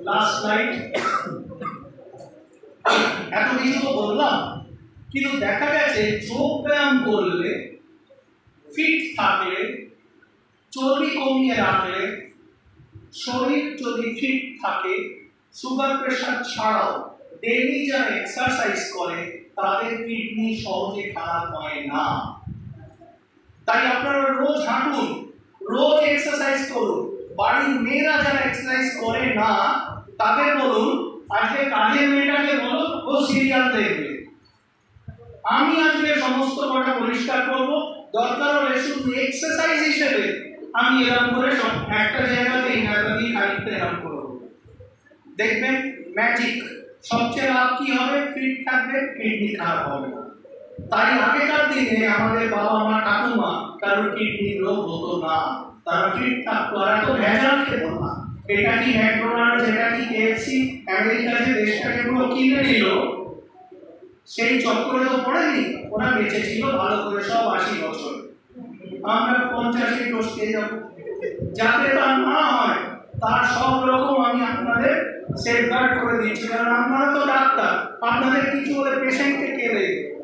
Last slide. এত কিছু তো বললাম, কিন্তু দেখা গেছে যোগ ব্যায়াম করলে, ফিট থাকলে, চর্বি কমিয়ে রাখলে, শরীর যদি ফিট থাকে, সুগার প্রেশার ছাড়াও ডেইলি যারা এক্সারসাইজ করে তাদের কিডনি সহজে খারাপ হয় না। তাই আপনারা রোজ হাঁটুন, রোজ এক্সারসাইজ করুন। বাড়ির মেয়েরা যারা এক্সারসাইজ করে না তাদের বলুন, আজকে কাজের মেয়েটাকে বলো ও সিরিয়াল দেখবে, আমি আজকে সমস্ত কটা পরিষ্কার করব, দরকার হলে শুধু এক্সারসাইজ হিসেবে আমি এরকম করে সব একটা জায়গাতে ইনাকাদি খানিকটা এরকম করব। দেখবেন ম্যাজিক। সবচেয়ে লাভ কি হবে? ফিট থাকবে, কিডনি খারাপ হবে না। তাই আগেকার দিনে আমাদের বাবা মা ঠাকুমা কারোর কিডনি রোগ হতো না, তারা ফিট থাকতো, আর এত ভেজাল খেত না। এটা কি ম্যাকডোনাল্ড, যেটা কি কেএফসি, আমেরিকা যে দেশটাকে পুরো কিনে নিল, সেই চক্করে তো পড়েনি। ওরা বেঁচে ছিল ভালো করে সব 80 বছর, আমরা 50 টসকে যাব। যাতে তা না হয় তার সব রকম আমি আপনাদের সেফগার্ড করে দিচ্ছি, কারণ আপনারা তো ডাক্তার, আপনাদের কিছু হলে পেশেন্টকে কে দেখবে?